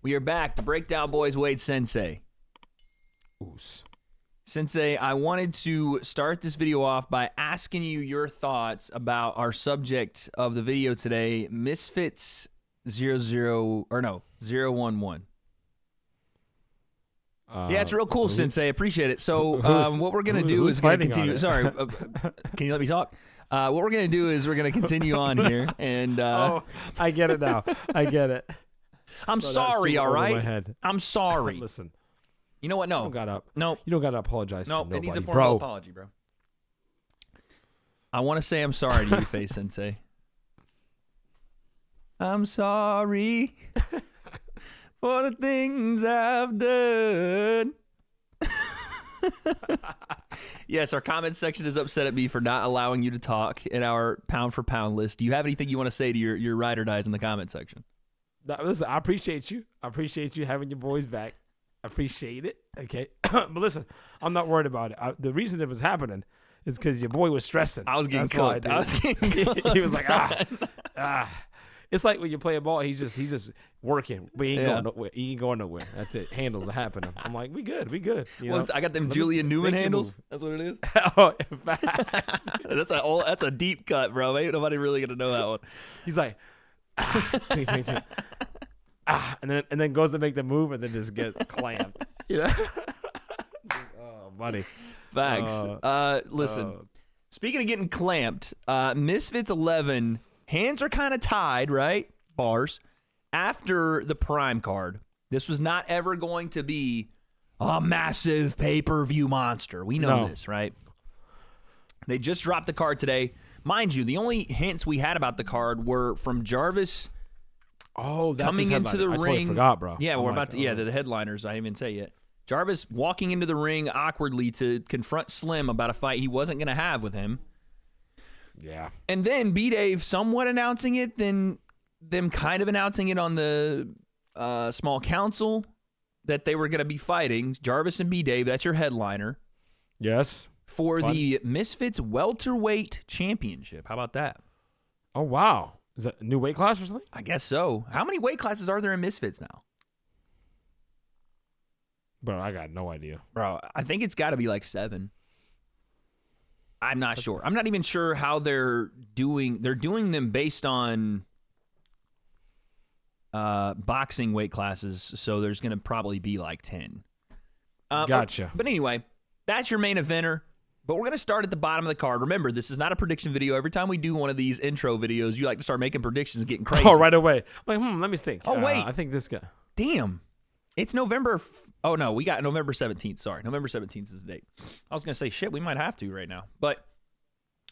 We are back. The Breakdown Boys, Wade Sensei. Oos. Sensei, I wanted to start this video off by asking you your thoughts about our subject of the video today, Misfits 011. Yeah, it's real cool, Sensei. Appreciate it. So what we're going to do is going to continue. Sorry, can you let me talk? What we're going to do is we're going to continue on here. And I get it now. I get it. I'm sorry, all right? I'm sorry. Listen. You know what? No. You don't gotta, no. You don't got to apologize to nobody, it needs a formal apology, bro. I want to say I'm sorry to you, Face Sensei. I'm sorry for the things I've done. Yes, our comment section is upset at me for not allowing you to talk in our pound for pound list. Do you have anything you want to say to your ride or dies in the comment section? No, listen, I appreciate you. I appreciate you having your boys back. I appreciate it. Okay. But listen, I'm not worried about it. The reason it was happening is because your boy was stressing. I was getting cooked. He was like, It's like when you play a ball, he's just working, but he ain't going nowhere. He ain't going nowhere. That's it. Handles are happening. I'm like, we good. You know? I got them Julian Newman handles. That's what it is. Oh, in fact. That's a deep cut, bro. Ain't nobody really gonna know that one. He's like, twing. And then goes to make the move and then just gets clamped. You know? Oh, buddy. Facts. Listen. Speaking of getting clamped, Misfits 11. Hands are kind of tied, right? Bars. After the Prime card. This was not ever going to be a massive pay-per-view monster. We know this, right? They just dropped the card today. Mind you, the only hints we had about the card were from Jarvis coming into the ring. I totally forgot, bro. Yeah, we're about to. Yeah, the headliners. I didn't even say yet. Jarvis walking into the ring awkwardly to confront Slim about a fight he wasn't going to have with him. Yeah. And then B-Dave somewhat announcing it, then them kind of announcing it on the small council that they were going to be fighting. Jarvis and B-Dave, that's your headliner. Yes. For the Misfits Welterweight Championship. How about that? Oh, wow. Is that a new weight class or something? I guess so. How many weight classes are there in Misfits now? Bro, I got no idea. Bro, I think it's got to be like 7. I'm not sure. I'm not even sure how they're doing. They're doing them based on boxing weight classes, so there's going to probably be like 10. Gotcha. But anyway, that's your main eventer. But we're going to start at the bottom of the card. Remember, this is not a prediction video. Every time we do one of these intro videos, you like to start making predictions and getting crazy. Oh, right away. I'm like, let me think. Oh, wait. I think this guy. Damn. It's November. Oh, no. We got November 17th. Sorry. November 17th is the date. I was going to say, shit, we might have to right now. But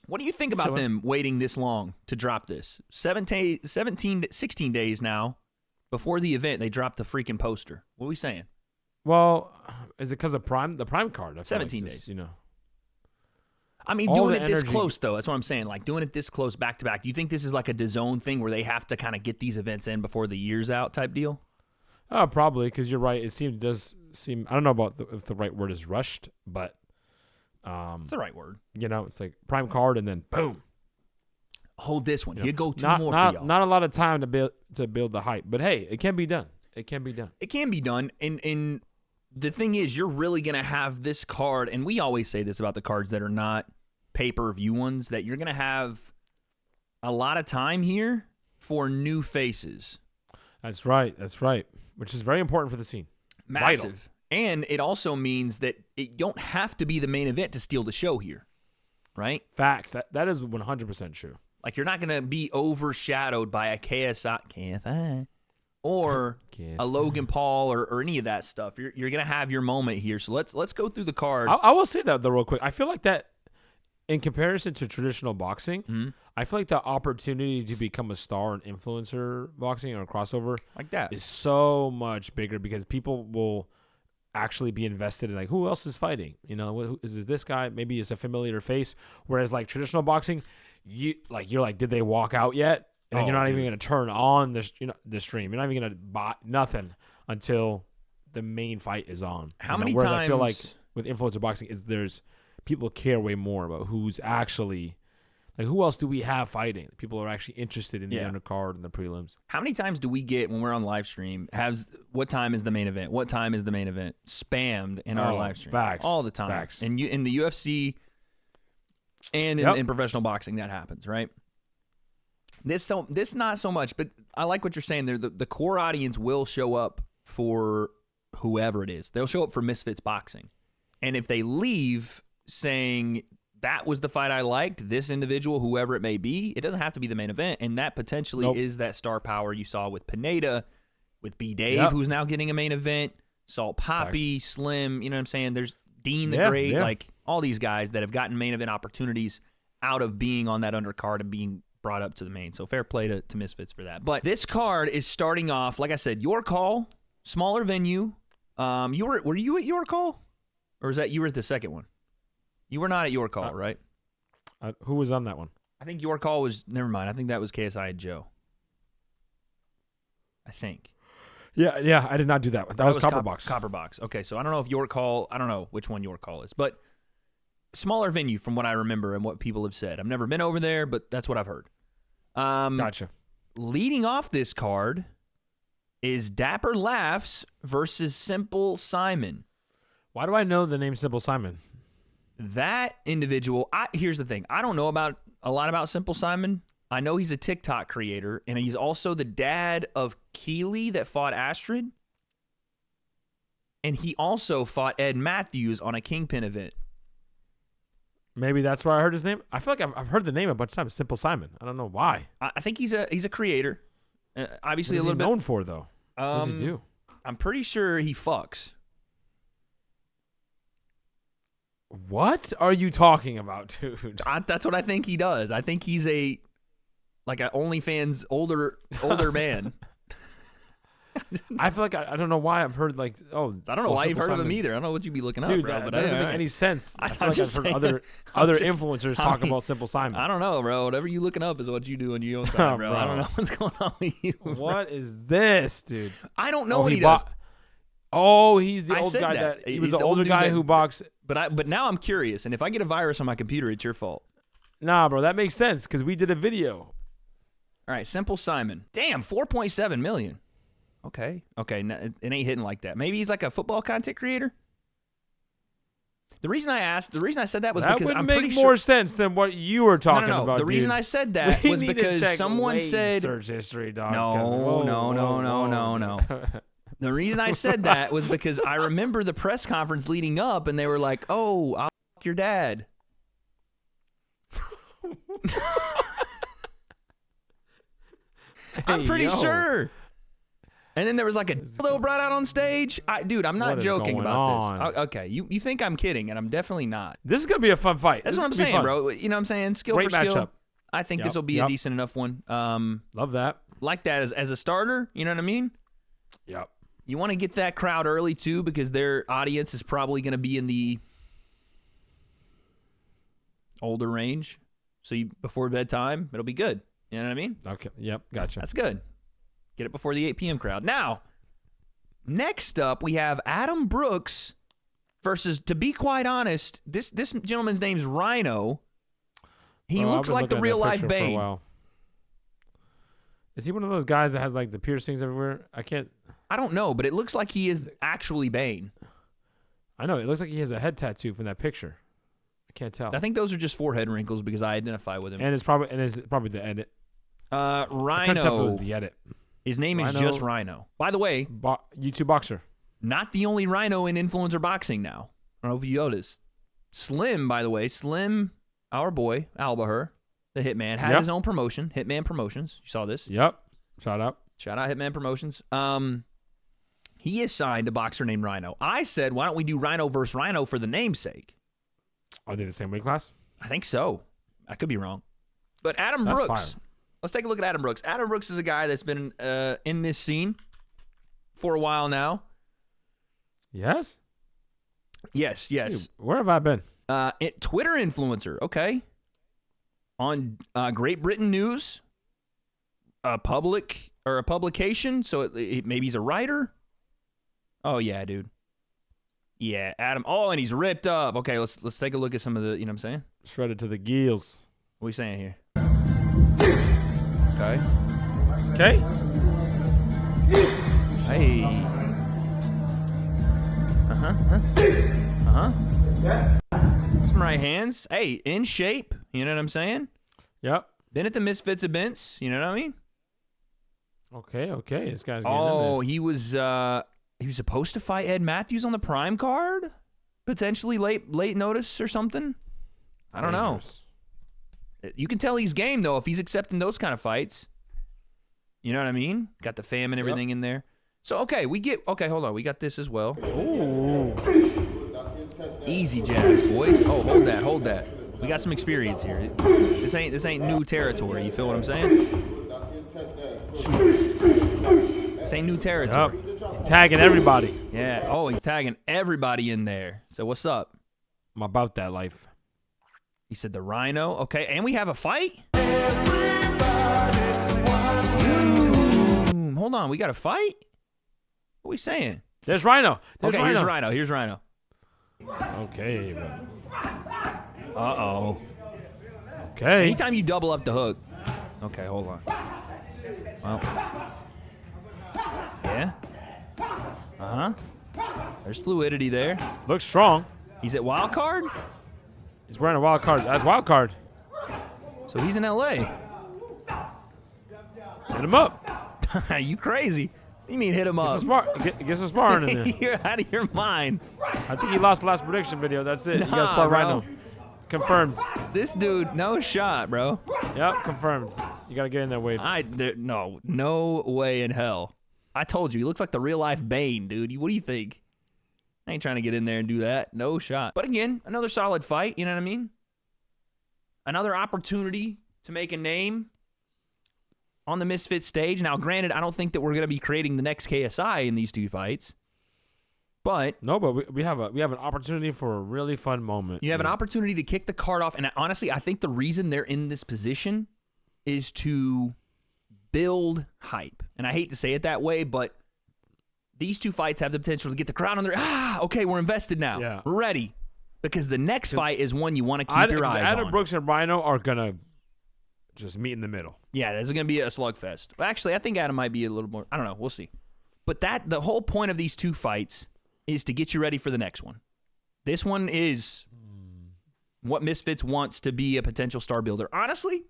what do you think about them waiting this long to drop this? 16 days now before the event, they dropped the freaking poster. What are we saying? Well, is it because of the Prime card? 17 days. You know. I mean, doing it this close, though. That's what I'm saying. Like, doing it this close back to back. Do you think this is like a DAZN thing where they have to kind of get these events in before the year's out type deal? Probably, because you're right. It does seem. I don't know about if the right word is rushed, but it's the right word. You know, it's like Prime card and then boom. Hold this one. Here go two more for y'all. Not a lot of time to build the hype, but hey, it can be done. It can be done. It can be done, and the thing is, you're really gonna have this card, and we always say this about the cards that are not pay-per-view ones, that you're gonna have a lot of time here for new faces. That's right. Which is very important for the scene. Massive. Vital. And it also means that it don't have to be the main event to steal the show here, right? Facts. That is 100% true. Like, you're not going to be overshadowed by a KSI or a Logan Paul or any of that stuff. You're going to have your moment here. So let's go through the card. I will say that, though, real quick. I feel like that in comparison to traditional boxing, I feel like the opportunity to become a star in influencer boxing or crossover like that is so much bigger because people will actually be invested in, like, who else is fighting? You know, is this guy? Maybe it's a familiar face. Whereas, like, traditional boxing, you're like, did they walk out yet? And then you're not even going to turn on the stream. You're not even going to buy nothing until the main fight is on. How many times? I feel like with influencer boxing, there's people care way more about who's actually Like, who else do we have fighting? People are actually interested in the undercard and the prelims. How many times do we get when we're on live stream, what time is the main event? What time is the main event? Spammed in our live stream. Facts. All the time. Facts. And in the UFC and in professional boxing, that happens, right? This not so much, but I like what you're saying there. The core audience will show up for whoever it is. They'll show up for Misfits Boxing. And if they leave saying that was the fight I liked, this individual, whoever it may be, it doesn't have to be the main event. And that potentially is that star power you saw with Pineda, with B. Dave, who's now getting a main event, Salt Poppy, Slim, you know what I'm saying? There's Dean the Great, like all these guys that have gotten main event opportunities out of being on that undercard and being brought up to the main. So fair play to Misfits for that. But this card is starting off, like I said, Your Call, smaller venue. Were you at Your Call? Or is that you were at the second one? You were not at Your Call, right? Who was on that one? I think Your Call was, never mind. I think that was KSI and Joe. I think. Yeah, I did not do that one. That was Copperbox. Copperbox. Okay, so I don't know if Your Call, I don't know which one Your Call is, but smaller venue from what I remember and what people have said. I've never been over there, but that's what I've heard. Gotcha. Leading off this card is Dapper Laughs versus Simple Simon. Why do I know the name Simple Simon? That individual, here's the thing. I don't know a lot about Simple Simon. I know he's a TikTok creator, and he's also the dad of Keely that fought Astrid. And he also fought Ed Matthews on a Kingpin event. Maybe that's where I heard his name. I feel like I've heard the name a bunch of times, Simple Simon. I don't know why. I think he's a creator. Obviously, what is a little he known for, though? What does he do? I'm pretty sure he fucks. What are you talking about, dude? That's what I think he does. I think he's a OnlyFans older man. I feel like I don't know why I've heard I don't know why you've heard of him either. I don't know what you'd be looking up, dude. Bro, That doesn't make any sense. I feel like I've heard other influencers talk about Simple Simon. I don't know, bro. Whatever you looking up is what you do on your own time, bro. I don't know what's going on with you. What is this, dude? I don't know what he does. Oh, he's the old guy that he was the older guy who boxed. But now I'm curious, and if I get a virus on my computer, it's your fault. Nah, bro, that makes sense because we did a video. All right, Simple Simon. Damn, 4.7 million. Okay, no, it ain't hitting like that. Maybe he's like a football content creator. The reason I said that was because I'm pretty sure. That would make more sense than what you were talking about. The reason I said that was because someone said search history, dog. No. The reason I said that was because I remember the press conference leading up, and they were like, "Oh, I'll fuck your dad." I'm pretty sure. And then there was like a dildo brought out on stage. Dude, I'm not joking about this. Okay, you think I'm kidding, and I'm definitely not. This is gonna be a fun fight. That's what I'm saying, bro. You know what I'm saying? Skill Great for skill. matchup. I think this will be a decent enough one. Love that. Like that as a starter. You know what I mean? Yep. You want to get that crowd early too, because their audience is probably going to be in the older range. So before bedtime, it'll be good. You know what I mean? Okay. Yep. Gotcha. That's good. Get it before the 8 p.m. crowd. Now, next up, we have Adam Brooks versus, to be quite honest, this gentleman's name's Rhino. He looks like the real life Bane. Is he one of those guys that has like the piercings everywhere? I don't know, but it looks like he is actually Bane. I know. It looks like he has a head tattoo from that picture. I can't tell. I think those are just forehead wrinkles because I identify with him. And it's probably the edit. Rhino. I couldn't tell if it was the edit. His name is just Rhino. By the way, YouTube boxer. Not the only Rhino in influencer boxing now. I don't know if you noticed. Slim, by the way, our boy, Albahur, the Hitman, has his own promotion, Hitman Promotions. You saw this? Yep. Shout out Hitman Promotions. He is signed a boxer named Rhino. I said, why don't we do Rhino versus Rhino for the namesake? Are they the same weight class? I think so. I could be wrong. But Adam Brooks. Let's take a look at Adam Brooks. Adam Brooks is a guy that's been in this scene for a while now. Yes? Yes. Dude, where have I been? Twitter influencer, okay. On Great Britain News, a publication, so maybe he's a writer. Oh, yeah, dude. Yeah, Adam. Oh, and he's ripped up. Okay, let's take a look at some of the, you know what I'm saying? Shredded to the gills. What are we saying here? Okay. Okay. Hey. Some right hands. Hey, in shape. You know what I'm saying? Yep. Been at the Misfits events. You know what I mean? Okay. This guy's getting in Oh, there. he was supposed to fight Ed Matthews on the Prime card? Potentially late notice or something? I don't know. You can tell he's game, though, if he's accepting those kind of fights. You know what I mean? Got the fam and everything in there. So, okay, hold on. We got this as well. Ooh. Easy jabs, boys. Oh, hold that. We got some experience here. This ain't new territory. You feel what I'm saying? This ain't new territory. Yep. He's tagging everybody. Yeah. Oh, he's tagging everybody in there. So what's up? I'm about that life. He said the Rhino. Okay, and we have a fight? Hold on, we got a fight? What are we saying? There's Rhino. Here's Rhino. Okay. Uh-oh. Okay. Anytime you double up the hook. Okay, hold on. Well. Yeah. There's fluidity there. Looks strong. He's at wild card? He's wearing a wild card. That's wild card. So he's in LA. Hit him up. You crazy. What do you mean hit him up? Get some sparring in there. You're out of your mind. I think he lost the last prediction video. That's it. You got to spar bro. Rhino. Confirmed. This dude, no shot, bro. Yep, confirmed. You got to get in there, Wade. No way in hell. I told you, he looks like the real life Bane, dude. What do you think? I ain't trying to get in there and do that. No shot. But again, another solid fight. You know what I mean? Another opportunity to make a name on the Misfits stage. Now, granted, I don't think that we're going to be creating the next KSI in these two fights. But we have an opportunity for a really fun moment. You have an opportunity to kick the card off. And honestly, I think the reason they're in this position is to build hype. And I hate to say it that way, but these two fights have the potential to get the crowd on their, okay, we're invested now. Yeah. We're ready. Because the next fight is one you want to keep your eyes Adam on. Brooks and Rhino are going to just meet in the middle. Yeah, this is going to be a slugfest. Actually, I think Adam might be a little more, I don't know, we'll see. But the whole point of these two fights is to get you ready for the next one. This one is what Misfits wants to be a potential star builder. Honestly,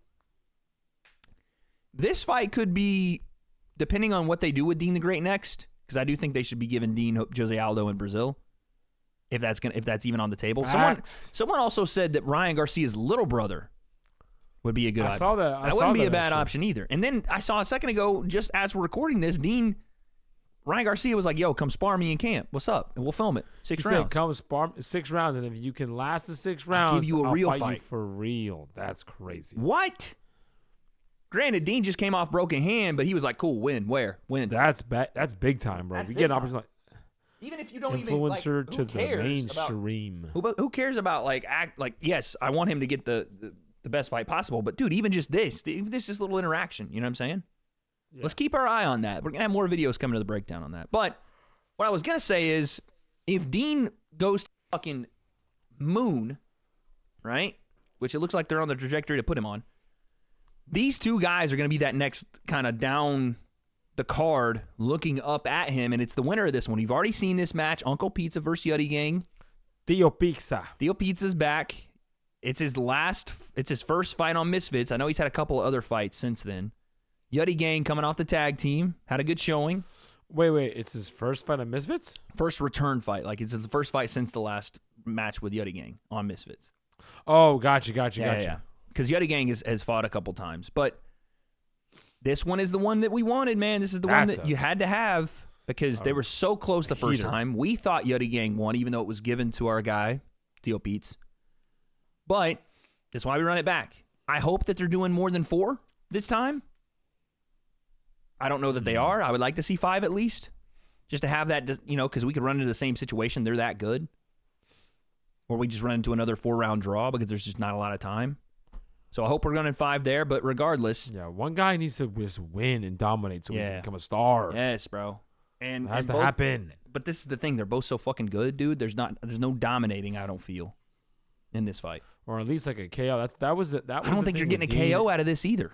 this fight could be, depending on what they do with Dean the Great next, because I do think they should be giving Dean Jose Aldo in Brazil, if that's even on the table. Someone also said that Ryan Garcia's little brother would be a good option. I saw that. That wouldn't be a bad option either. And then I saw a second ago, just as we're recording this, Ryan Garcia was like, yo, come spar me in camp. What's up? And we'll film it. 6 rounds. Said, come spar 6 rounds, and if you can last the 6 rounds, I'll give you a real fight fight. You for real. That's crazy. What? Granted, Dean just came off broken hand, but he was like, cool, win. Where? Win. That's big time, bro. We get an opportunity. Even if you don't influencer even, to the mainstream. Who cares about yes, I want him to get the best fight possible, but dude, even just this little interaction, you know what I'm saying? Yeah. Let's keep our eye on that. We're gonna have more videos coming to the breakdown on that. But what I was gonna say is, if Dean goes to fucking moon, right? Which it looks like they're on the trajectory to put him on. These two guys are gonna be that next kind of down the card looking up at him, and it's the winner of this one. You've already seen this match, Uncle Pizza versus Yuddy Gang. Theo Pizza's back. It's his first fight on Misfits. I know he's had a couple of other fights since then. Yuddy Gang coming off the tag team, had a good showing. Wait, it's his first fight on Misfits? First return fight. Like, it's his first fight since the last match with Yuddy Gang on Misfits. Oh, gotcha. Yeah. Because Yuddy Gang has fought a couple times. But this one is the one that we wanted, man. This is the one that you had to have because they were so close the first time. We thought Yuddy Gang won, even though it was given to our guy, Theo Pete's. But that's why we run it back. I hope that they're doing more than 4 this time. I don't know that they are. I would like to see 5 at least, just to have that, because we could run into the same situation. They're that good. Or we just run into another 4-round draw because there's just not a lot of time. So I hope we're running 5 there, but regardless. Yeah, one guy needs to just win and dominate so he can become a star. Yes, bro. And it has to happen. But this is the thing. They're both so fucking good, dude. There's no dominating, I don't feel. in this fight. Or at least like a KO. That was it. I don't think you're getting a KO out of this either.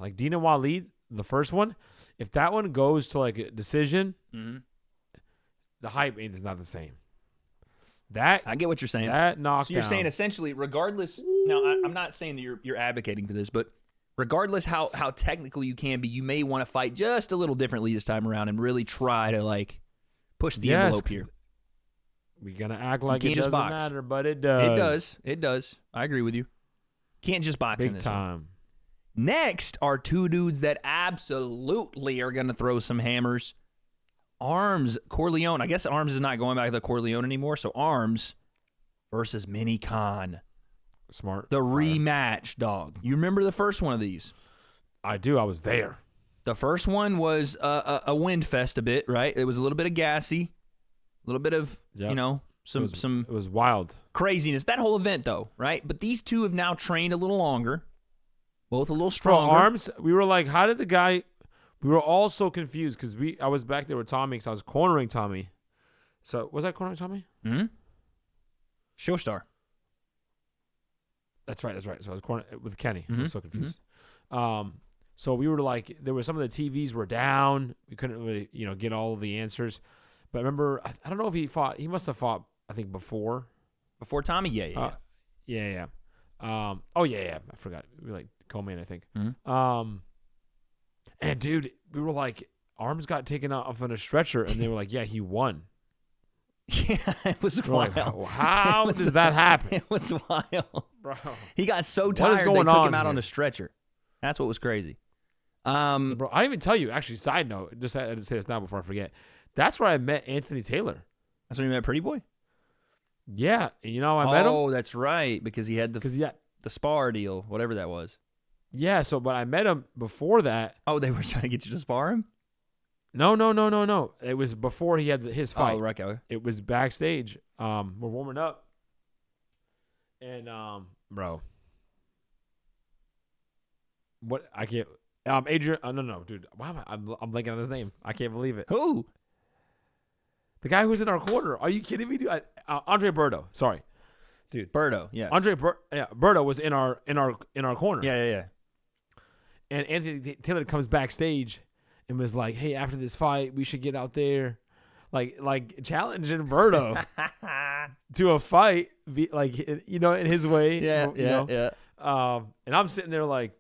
Like Dean and Waleed, the first one, if that one goes to like a decision, the hype is not the same. I get what you're saying. That knockdown. So you're saying essentially, regardless. Now, I'm not saying that you're advocating for this, but regardless how technical you can be, you may want to fight just a little differently this time around and really try to like push the envelope here. We're gonna act like it doesn't matter, but it does. It does. It does. I agree with you. Can't just box in this time. One. Next are two dudes that absolutely are gonna throw some hammers. Arms Corleone. I guess Arms is not going back to the Corleone anymore. So Arms versus Mini Khan. Smart. The rematch, dog. You remember the first one of these? I do. I was there. The first one was a wind fest a bit, right? It was a little bit of gassy, a little bit of some. It was wild craziness. That whole event, though, right? But these two have now trained a little longer, both a little stronger. Bro, Arms. We were like, how did the guy? We were all so confused because I was back there with Tommy because I was cornering Tommy. So was I cornering Tommy? Mm-hmm. Showstar. That's right. So I was cornering with Kenny. I was so confused. So we were like, there were some of the TVs were down. We couldn't really, get all of the answers. But I remember, I don't know if he fought. He must have fought, I think, before. Before Tommy? Yeah. Yeah. I forgot. We were like co-main, I think. Mm-hmm. And dude, we were like, Arms got taken off on a stretcher, and they were like, yeah, he won. Yeah, it was wild. Like, how does that happen? It was wild. Bro. He got so tired they took him out on a stretcher. That's what was crazy. Bro, I didn't even tell you. Actually, side note, just had to say this now before I forget. That's where I met Anthony Taylor. That's when you met Pretty Boy? Yeah. And I met him. Oh, that's right, because he had the spar deal, whatever that was. Yeah, but I met him before that. Oh, they were trying to get you to spar him? No. It was before he had his fight. Oh, right. Okay. It was backstage. We're warming up. And, bro. What? I can't. Adrian. No, dude. Why am I'm blanking on his name. I can't believe it. Who? The guy who's in our corner. Are you kidding me, dude? Andre Berto. Sorry. Dude. Berto, yes. Berto was in our corner. Yeah. And Anthony Taylor comes backstage and was like, "Hey, after this fight, we should get out there, like challenging Berto to a fight, in his way." Yeah. And I'm sitting there like,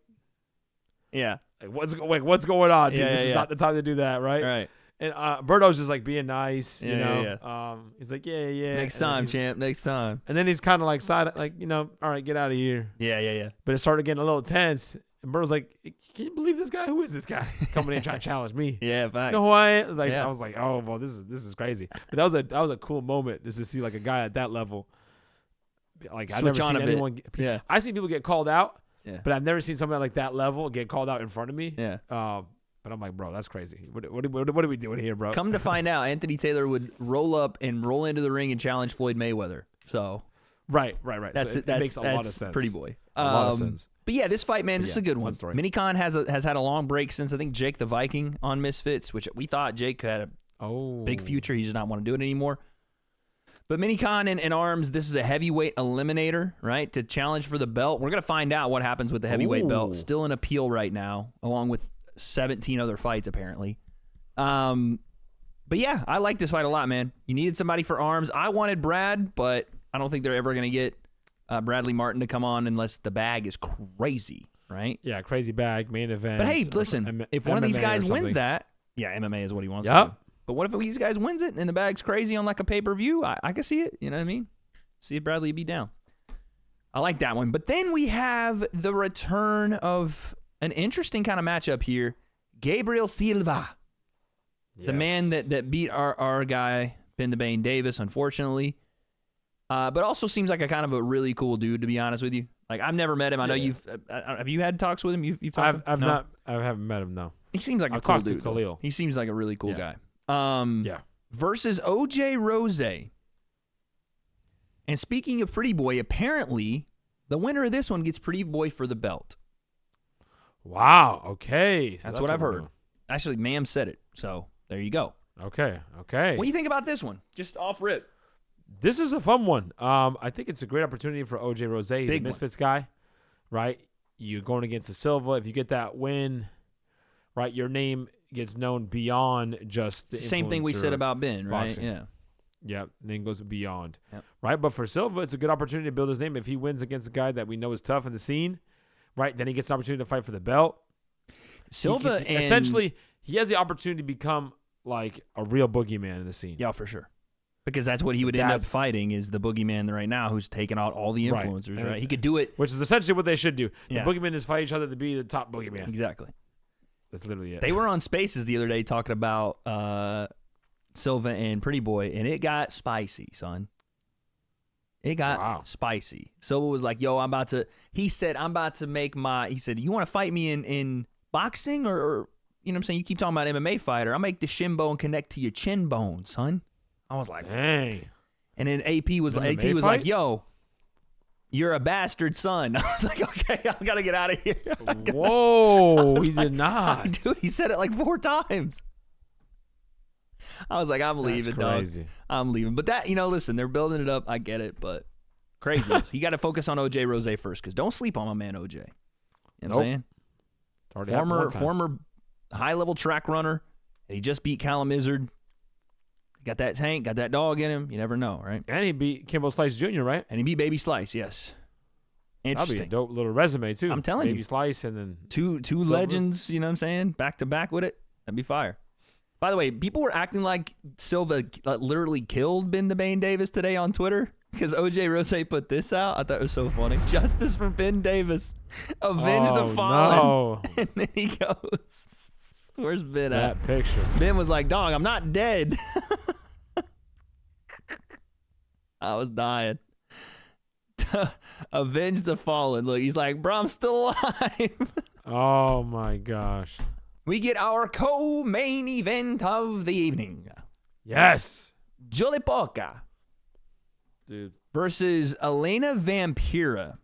what's going on, dude? This is not the time to do that, right? Right. And Berto's just like being nice, Yeah. He's like, yeah. Next time, champ. Next time. And then he's kind of like all right, get out of here. Yeah. But it started getting a little tense. And Berto's like, can you believe this guy? Who is this guy coming in trying to challenge me? Yeah, facts. You know who I am? I was like, oh, well, this is crazy. But that was a cool moment just to see like a guy at that level. Like I've never seen anyone. I see people get called out. Yeah. But I've never seen somebody like that level get called out in front of me. Yeah. But I'm like, bro, that's crazy. What are we doing here, bro? Come to find out, Anthony Taylor would roll up and roll into the ring and challenge Floyd Mayweather. So, right. That's it makes a lot of sense. Pretty Boy. A lot of sense. But yeah, this fight, man, this is a good one. Story. Mini Khan has had a long break since I think Jake the Viking on Misfits, which we thought Jake had a big future. He does not want to do it anymore. But Mini Khan and Arms, this is a heavyweight eliminator, right? To challenge for the belt. We're gonna find out what happens with the heavyweight belt. Still in appeal right now, along with 17 other fights apparently. But yeah, I like this fight a lot, man. You needed somebody for Arms. I wanted Brad, but I don't think they're ever going to get Bradley Martin to come on unless the bag is crazy, right? Yeah, crazy bag, main event. But hey, listen, if one of these guys wins that, MMA is what he wants to do. But what if one of these guys wins it and the bag's crazy on like a pay-per-view? I can see it, you know what I mean? See if Bradley would be down. I like that one. But then we have the return of an interesting kind of matchup here. Gabriel Silva, the man that beat our guy, Ben the Bane Davis, unfortunately. But also seems like a kind of a really cool dude, to be honest with you. Like, I've never met him. I know you've have you had talks with him? You've talked I've not. I haven't met him, no. He seems like a cool dude. Khalil. He seems like a really cool guy. Versus OJ Rose. And speaking of Pretty Boy, apparently the winner of this one gets Pretty Boy for the belt. Wow. Okay. So that's what I've heard. Actually, Ma'am said it. So there you go. Okay. What do you think about this one? Just off rip. This is a fun one. I think it's a great opportunity for OJ Rose. He's Big a Misfits guy, right? You're going against a Silva. If you get that win, right, your name gets known beyond just the Same thing we said about Ben, right? boxing. Yeah. Yep, then goes beyond, Yep. right? But for Silva, it's a good opportunity to build his name. If he wins against a guy that we know is tough in the scene, right, then he gets an opportunity to fight for the belt. Silva and Essentially, he has the opportunity to become like a real boogeyman in the scene. Yeah, for sure. Because that's what he would end up fighting is the boogeyman right now who's taking out all the influencers, right? He could do it. Which is essentially what they should do. The Yeah. boogeymen is fight each other to be the top boogeyman. Exactly. That's literally it. They were on Spaces the other day talking about Silva and Pretty Boy, and it got spicy, son. It got spicy. Silva was like, yo, he said, I'm about to make he said, you want to fight me in boxing or, you know what I'm saying? You keep talking about MMA fighter. I'll make the shin bone connect to your chin bone, son. I was like, dang. And then AT was like, yo, you're a bastard son. I was like, okay, I got to get out of here. Whoa, he did not. Dude, he said it like 4 times. I was like, I'm leaving, dog. I'm leaving. But that, listen, they're building it up. I get it, but craziness. You got to focus on OJ Rose first because don't sleep on my man OJ. You know what I'm saying? Former high-level track runner. He just beat Callum Izzard. Got that tank, got that dog in him. You never know, right? And he beat Kimbo Slice Jr., right? And he beat Baby Slice, yes. Interesting. That'd be a dope little resume, too. I'm telling you. Baby Slice and then two legends, you know what I'm saying? Back to back with it. That'd be fire. By the way, people were acting like Silva literally killed Ben the Bane Davis today on Twitter because OJ Rose put this out. I thought it was so funny. Justice for Ben Davis. Avenge the fallen. No. And then he goes, where's Ben at? That picture. Ben was like, dog, I'm not dead. I was dying. Avenge the fallen. Look, he's like, bro, I'm still alive. Oh, my gosh. We get our co-main event of the evening. Yes. Julie Polka. Dude. Versus Elena Vampira.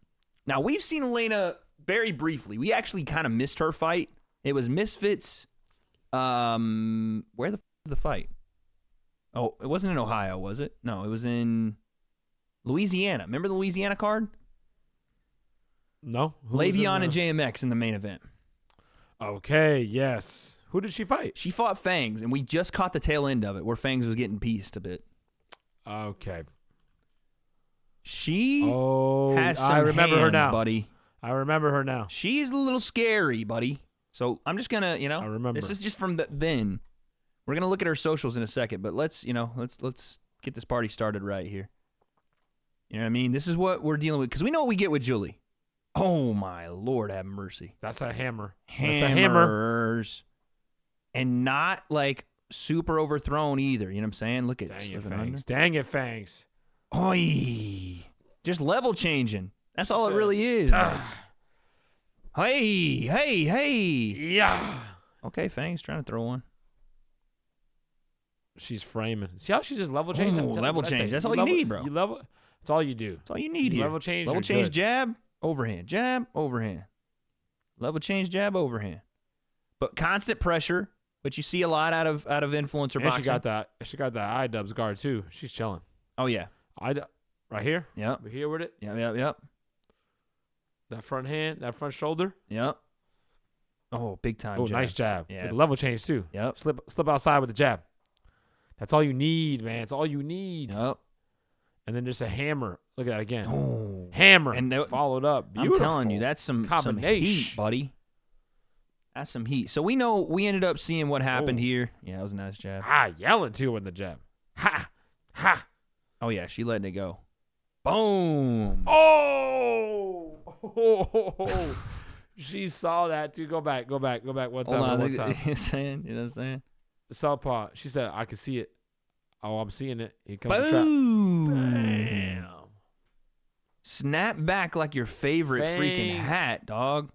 Now, we've seen Elena very briefly. We actually kind of missed her fight. It was Misfits. Where the f was the fight? Oh, it wasn't in Ohio, was it? No, it was in Louisiana. Remember the Louisiana card? No. Le'Veon and JMX in the main event. Okay, yes. Who did she fight? She fought Fangs, and we just caught the tail end of it where Fangs was getting pieced a bit. Okay. She has some I remember hands, her now, buddy. I remember her now. She's a little scary, buddy. So I'm just gonna, I remember. This is just from then. We're gonna look at her socials in a second, but let's get this party started right here. You know what I mean? This is what we're dealing with because we know what we get with Julie. Oh my Lord, have mercy. That's a hammer. Hammers. That's a hammer. And not like super overthrown either. You know what I'm saying? Look at Dang it, Fangs. Dang it, Fangs. Oi. Just level changing. That's all it really is. Hey. Yeah. Okay, Fangs trying to throw one. She's framing. See how she just level changed? Level change. That's all you need, bro. You level. That's all you do. That's all you need here. Level change. Level change, jab, overhand. Jab, overhand. Level change, jab, overhand. But constant pressure, which you see a lot out of influencer and boxing. She got that iDubbbz guard too. She's chilling. Oh yeah. Right here? Yep. We're here with it? Yep. That front hand, that front shoulder. Yep. Oh, big time. Oh, jab. nice jab. Yeah. With the level change too. Yep. Slip outside with the jab. That's all you need, man. It's all you need. Yep. And then just a hammer. Look at that again. Oh. Hammer. And followed up. Beautiful. I'm telling you, that's some heat, buddy. That's some heat. So we ended up seeing what happened here. Yeah, that was a nice jab. Yelling too in the jab. Ha. Oh yeah, she letting it go. Boom. Oh. She saw that too. Go back. One time. You know what I'm saying? Southpaw. She said, I can see it. Oh, I'm seeing it. Here comes Boom. the trap. Bam. Snap back like your favorite freaking hat, dog.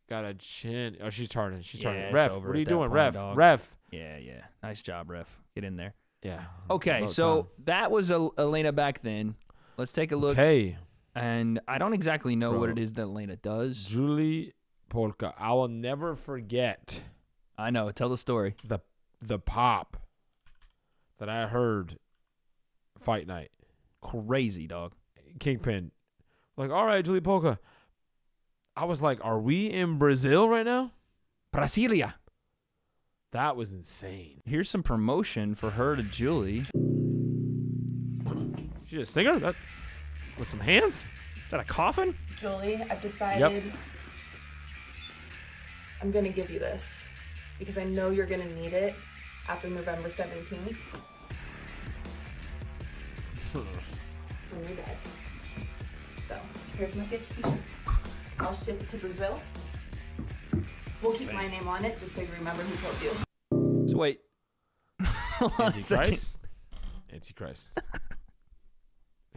Got a chin. Oh, she's turning. Yeah, Ref, what are you doing? Ref. Yeah. Nice job, ref. Get in there. Yeah. Okay, so that was Elena back then. Let's take a look. Okay. And I don't exactly know what it is that Elena does. Julie Polka. I will never forget. I know. Tell the story. The pop that I heard fight night. crazy, dog. Kingpin. Like, all right, Julie Polka. I was like, are we in Brazil right now? Brasilia. That was insane. Here's some promotion for her to Julie. She a singer? That with some hands? Is that a coffin? Julie, I've decided I'm going to give you this because I know you're going to need it after November 17th. When you're dead. So, here's my gift to you. I'll ship it to Brazil. We'll keep my name on it just so you remember who killed you. So wait. Antichrist? Antichrist.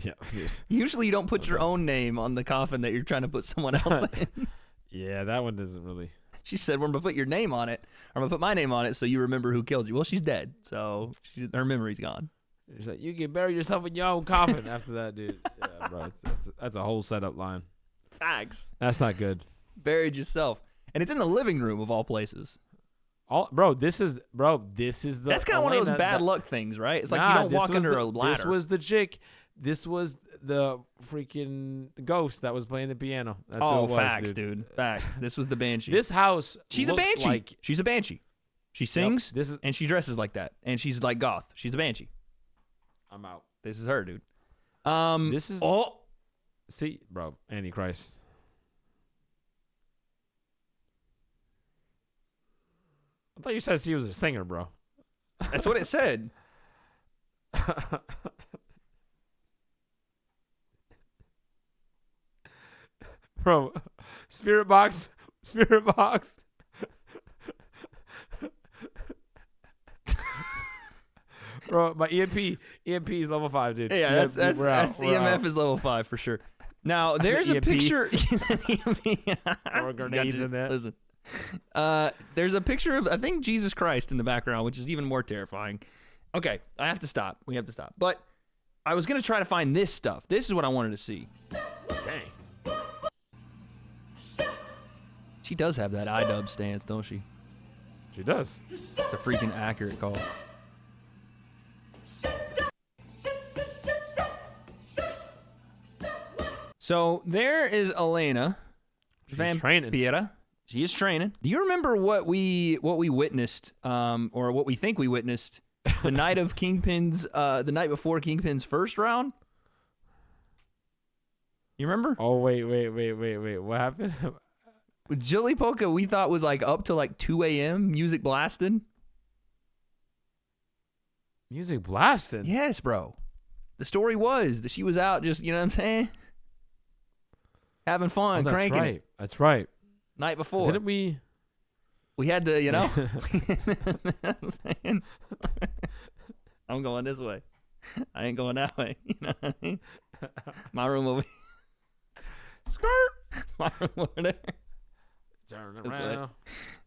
Yeah, dude. Usually you don't put your own name on the coffin that you're trying to put someone else in. Yeah, that one doesn't really. She said, we're going to put your name on it. I'm going to put my name on it so you remember who killed you. Well, she's dead, so her memory's gone. She's like, you can bury yourself in your own coffin after that, dude. Yeah, bro, that's a whole setup line. Facts. That's not good. Buried yourself. And it's in the living room of all places. This is the. That's kind of one of those bad luck things, right? It's like you don't walk under a ladder. This was the chick. This was the freaking ghost that was playing the piano. That's who it was, facts, dude. Facts. This was the banshee. This house. She's a banshee. She's a banshee. She sings. Yep, and she dresses like that. And she's like goth. She's a banshee. I'm out. This is her, dude. This is. See, bro, Antichrist. I thought you said she was a singer, bro. That's what it said. Bro, Spirit Box. Bro, my EMP is level 5, dude. Yeah, that's EMF is level 5 for sure. Now, there's a picture. Or grenades in that. Listen. There's a picture of, I think, Jesus Christ in the background, which is even more terrifying. Okay, I have to stop. We have to stop. But I was going to try to find this stuff. This is what I wanted to see. Dang. She does have that iDub stance, don't she? She does. It's a freaking accurate call. So there is Elena. She's training. Vampira. She is training. Do you remember what we witnessed, or what we think we witnessed the night of Kingpin's, the night before Kingpin's first round? You remember? Oh wait! What happened? With Julie Polka, we thought was like up to like 2 a.m. music blasting. Music blasting? Yes, bro. The story was that she was out just, you know what I'm saying? Having fun, that's cranking. Right. That's right. Night before. Didn't we? We had to, you know. I'm going this way. I ain't going that way. You know what I mean? My room over here. Skirt. My room over there. Turn This around. way.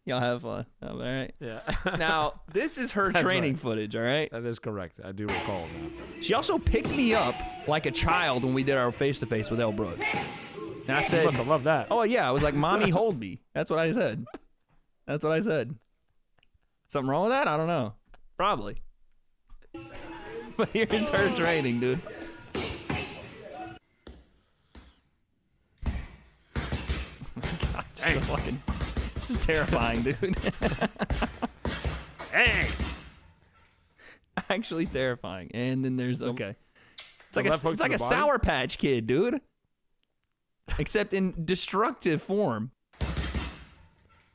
Y'all have fun. All right. Yeah. Now, this is her That's training right. footage, all right? That is correct. I do recall that. She also picked me up like a child when we did our face-to-face with El Brook. And I You said, must have loved that. oh, yeah. I was like, Mommy, hold me. That's what I said. That's what I said. Something wrong with that? I don't know. Probably. But here's her training, dude. God, this is terrifying, dude. Hey. Actually terrifying. And then there's, okay. It's like left hook it's to like the a body? Sour Patch Kid, dude. Except in destructive form.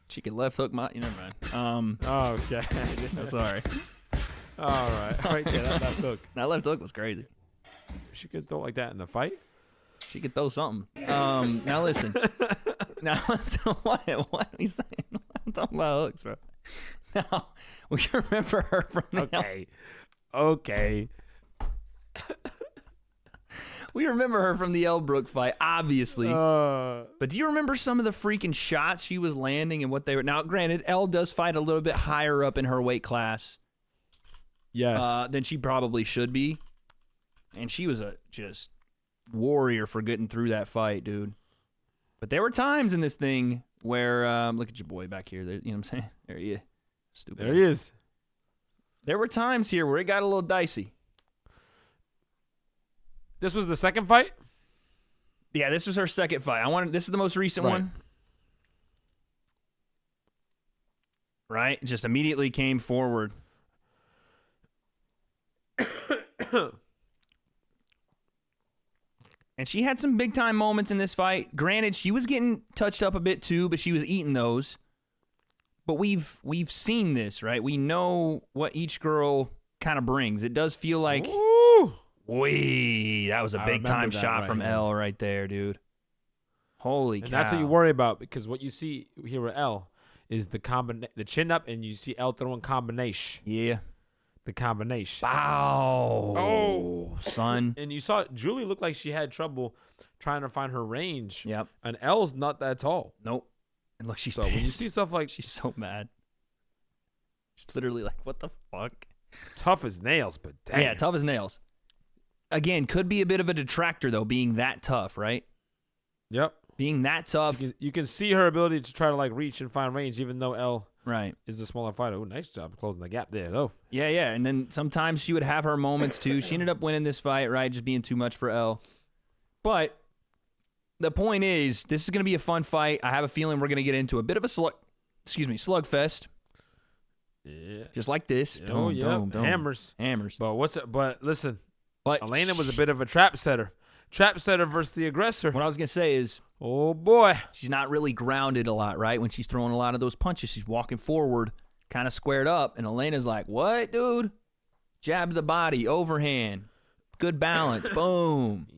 She could left hook my, never mind. Oh, okay. I'm sorry. All right. Yeah, that left hook. That left hook was crazy. She could throw it like that in a fight. She could throw something. Now listen. Now listen. What are we saying? I'm talking about hooks, bro. Now we remember her from the Okay. we remember her from the Elbrook fight, obviously. Uh, But do you remember some of the freaking shots she was landing and what they were? Now, granted, Elle does fight a little bit higher up in her weight class. yes. Than she probably should be. And she was a just warrior for getting through that fight, dude. But there were times in this thing where, look at your boy back here. There, you know what I'm saying? There he is. Stupid. there he is. There were times here where it got a little dicey. This was the second fight? Yeah, this was her second fight. This is the most recent one. Right? Just immediately came forward. And she had some big-time moments in this fight. Granted, she was getting touched up a bit too, but she was eating those. But we've seen this, right? We know what each girl kind of brings. It does feel like, that was a big-time shot from Elle right there, dude. Holy cow. And that's what you worry about, because what you see here with Elle is the chin up, and you see Elle throwing combination. Yeah. The combination. Wow. Oh, son. And you saw Julie looked like she had trouble trying to find her range. Yep. And Elle's not that tall. Nope. And look, she's so pissed. when you see stuff like, she's so mad. She's literally like, what the fuck? Tough as nails, but damn. Yeah, tough as nails. Again, could be a bit of a detractor, though, being that tough, right? Yep. Being that tough. So you can see her ability to try to like reach and find range, even though Elle is the smaller fighter. Oh, nice job closing the gap there, though. Yeah, yeah. And then sometimes she would have her moments, too. She ended up winning this fight, right? Just being too much for Elle. But the point is, this is going to be a fun fight. I have a feeling we're going to get into a bit of a slugfest. Yeah. Just like this. Don't. Hammers. But listen, but Elena was a bit of a trap setter. Trap setter versus the aggressor. What I was going to say is, oh, boy. She's not really grounded a lot, right? When she's throwing a lot of those punches, she's walking forward, kind of squared up. And Elena's like, what, dude? Jab to the body, overhand. Good balance. Boom.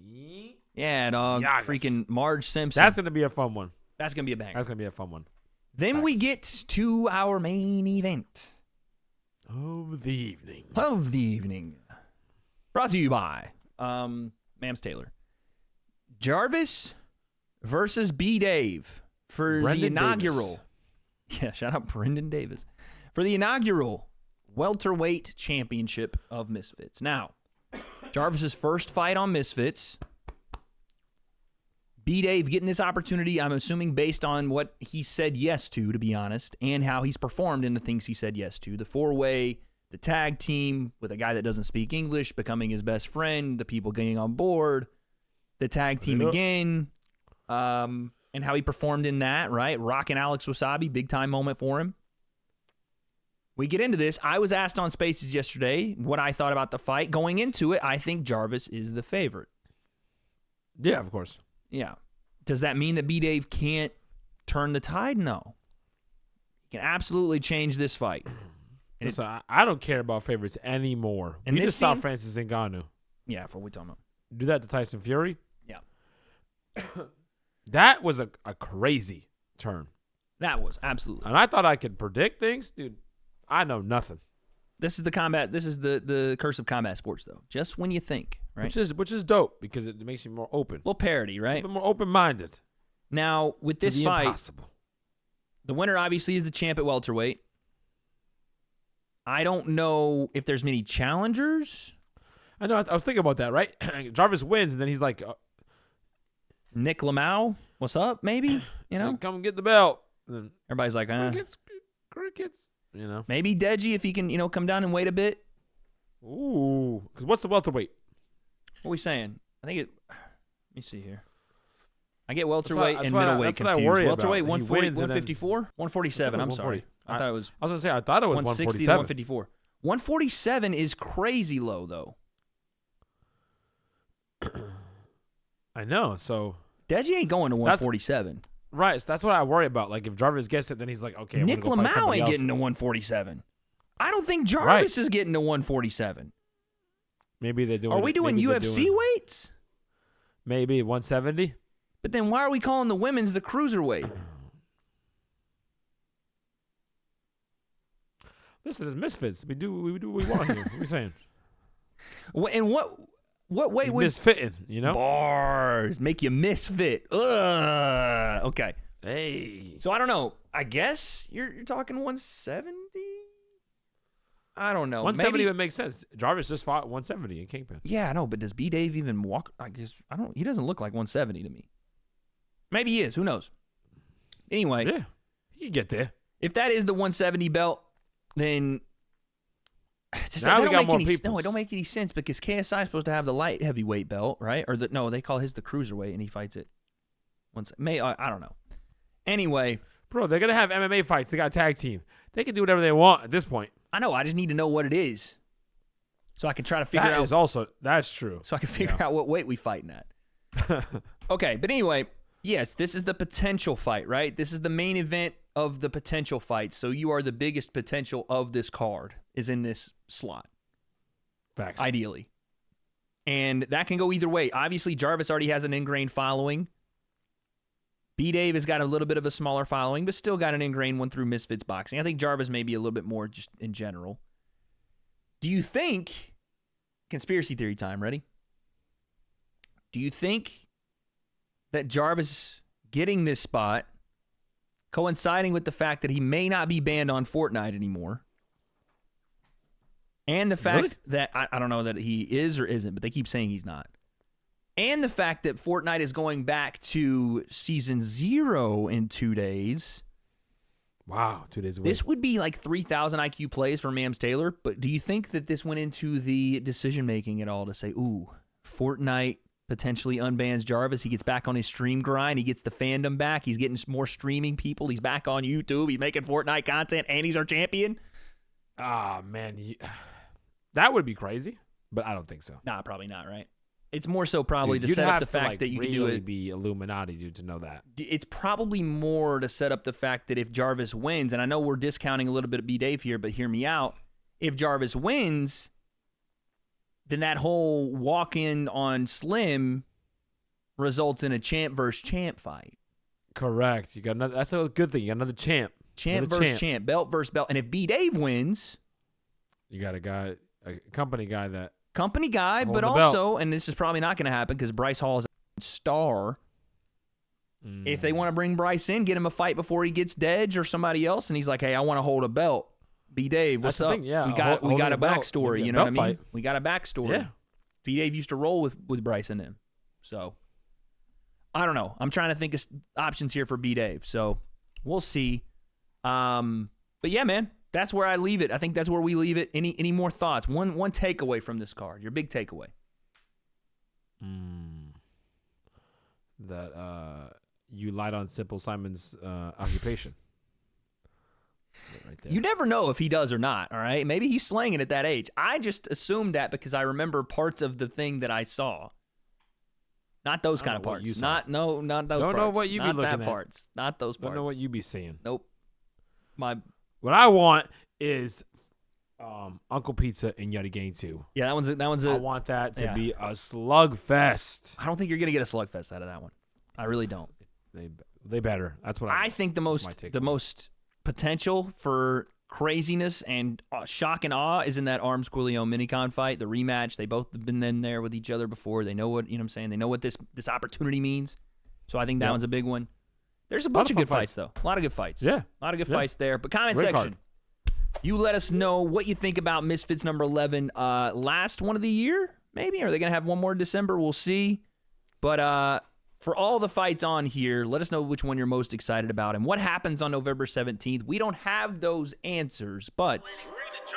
Yeah, dog. Yagas. Freaking Marge Simpson. That's going to be a fun one. That's going to be a banger. That's going to be a fun one. Then we get to our main event. Of the evening. Brought to you by Mams Taylor. Jarvis versus B-Dave for the inaugural. Davis. Yeah, shout out Brendan Davis. For the inaugural welterweight championship of Misfits. Now, Jarvis's first fight on Misfits. B-Dave getting this opportunity, I'm assuming based on what he said yes to be honest, and how he's performed in the things he said yes to. The four-way, the tag team with a guy that doesn't speak English, becoming his best friend, the people getting on board, the tag team again, and how he performed in that, right? Rocking Alex Wasabi, big-time moment for him. We get into this. I was asked on Spaces yesterday what I thought about the fight. Going into it, I think Jarvis is the favorite. Yeah, of course. Yeah. Does that mean that B-Dave can't turn the tide? No. He can absolutely change this fight. Listen, I don't care about favorites anymore. And we this just saw scene, Francis Ngannou. Yeah, for what we talking about. Do that to Tyson Fury? Yeah. That was a crazy turn. That was, absolutely. And I thought I could predict things. Dude, I know nothing. This is the curse of combat sports, though. Just when you think, right? Which is dope because it makes you more open. A little parody, right? A little more open-minded. Now, with this fight, impossible. The winner obviously is the champ at welterweight. I don't know if there's many challengers. I know. I was thinking about that, right? Jarvis wins, and then he's like, Nick Lamau, what's up, maybe? You know? Like, come get the belt. And then everybody's like, crickets. You know, maybe Deji if he can, come down and wait a bit. Ooh, because what's the welterweight? What are we saying? I think it. Let me see here. I get welterweight and middleweight confused. Welterweight 140, 154, 147. I'm sorry. I thought it was. I was gonna say I thought it was 160 to 154. 147 is crazy low though. I know. So Deji ain't going to 147. Right, so that's what I worry about. Like, if Jarvis gets it, then he's like, okay, Nick Lamau ain't getting to 147. I don't think Jarvis is getting to 147. Maybe they're doing. Are we doing UFC weights? Maybe 170. But then why are we calling the women's the cruiserweight? Listen, it's Misfits. We do what we want here. What are you saying? And what weight would misfitting? You know, bars make you misfit. Ugh. Okay. Hey. So I don't know. I guess you're talking 170. I don't know. 170 would make sense. Jarvis just fought 170 in Kingpin. Yeah, I know. But does B-Dave even walk? I guess I don't. He doesn't look like 170 to me. Maybe he is. Who knows? Anyway. Yeah. He can get there. If that is the 170 belt, then Now we got more No, it peoples. don't make any sense because KSI is supposed to have the light heavyweight belt, right? Or no, they call his the cruiserweight, and he fights it once. I don't know. Anyway, Bro, they're gonna have MMA fights. They got a tag team. They can do whatever they want at this point. I know. I just need to know what it is, so I can try to figure out. That's true. So I can figure out what weight we fighting at. Okay, but anyway, yes, this is the potential fight, right? This is the main event of the potential fight. So you are the biggest potential of this card is in this slot. Facts. Ideally. And that can go either way. Obviously, Jarvis already has an ingrained following. B-Dave has got a little bit of a smaller following, but still got an ingrained one through Misfits Boxing. I think Jarvis may be a little bit more just in general. Do you think, conspiracy theory time, ready? Do you think that Jarvis getting this spot, coinciding with the fact that he may not be banned on Fortnite anymore, and the fact that, I don't know that he is or isn't, but they keep saying he's not, and the fact that Fortnite is going back to Season 0 in 2 days. Wow, 2 days away. This would be like 3,000 IQ plays for Mams Taylor, but do you think that this went into the decision-making at all to say, ooh, Fortnite potentially unbans Jarvis, he gets back on his stream grind, he gets the fandom back, he's getting more streaming people, he's back on YouTube, he's making Fortnite content, and he's our champion? Ah, man. That would be crazy, but I don't think so. Nah, probably not, right? It's more so probably Dude, to you'd set up have the to, fact like, that you really can do it. be Illuminati, dude, to know that. It's probably more to set up the fact that if Jarvis wins, and I know we're discounting a little bit of B-Dave here, but hear me out. If Jarvis wins, then that whole walk-in on Slim results in a champ versus champ fight. Correct. You got another. That's a good thing. You got another champ. Champ versus champ. Belt versus belt. And if B-Dave wins, you got a company guy that. Company guy, but also, and this is probably not going to happen because Bryce Hall is a star. If they want to bring Bryce in, get him a fight before he gets Dedge or somebody else, and he's like, hey, I want to hold a belt. B-Dave, what's up? Yeah, we got a backstory, you know what I mean? Fight. We got a backstory. Yeah. B-Dave used to roll with Bryce and him. So, I don't know. I'm trying to think of options here for B-Dave. So, we'll see. But yeah, man. That's where I leave it. I think that's where we leave it. Any more thoughts? One takeaway from this card. Your big takeaway. That you lied on Simple Simon's occupation. Right there. You never know if he does or not, all right? Maybe he's slanging at that age. I just assumed that because I remember parts of the thing that I saw. Not those kind of parts. Not those parts. Don't know what you be looking at. Parts. Not those parts. Don't know what you be seeing. Nope. What I want is Uncle Pizza and Yeti Gang 2. Yeah, that one's I want that to be a slugfest. I don't think you're gonna get a slugfest out of that one. I really don't. They better. That's what I think the most potential for craziness and shock and awe is in that Arms Quillion minicon fight, the rematch. They both have been in there with each other before. They know what what I'm saying. They know what this opportunity means. So I think that one's a big one. There's a bunch of good fights, though. A lot of good fights. Yeah. A lot of good fights there. But comment Great section. card. You let us know what you think about Misfits number 11. Last one of the year, maybe? Are they going to have one more in December? We'll see. But for all the fights on here, let us know which one you're most excited about and what happens on November 17th. We don't have those answers, but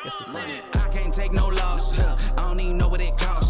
guess we'll find it. I can't take no loss. I don't even know what it costs.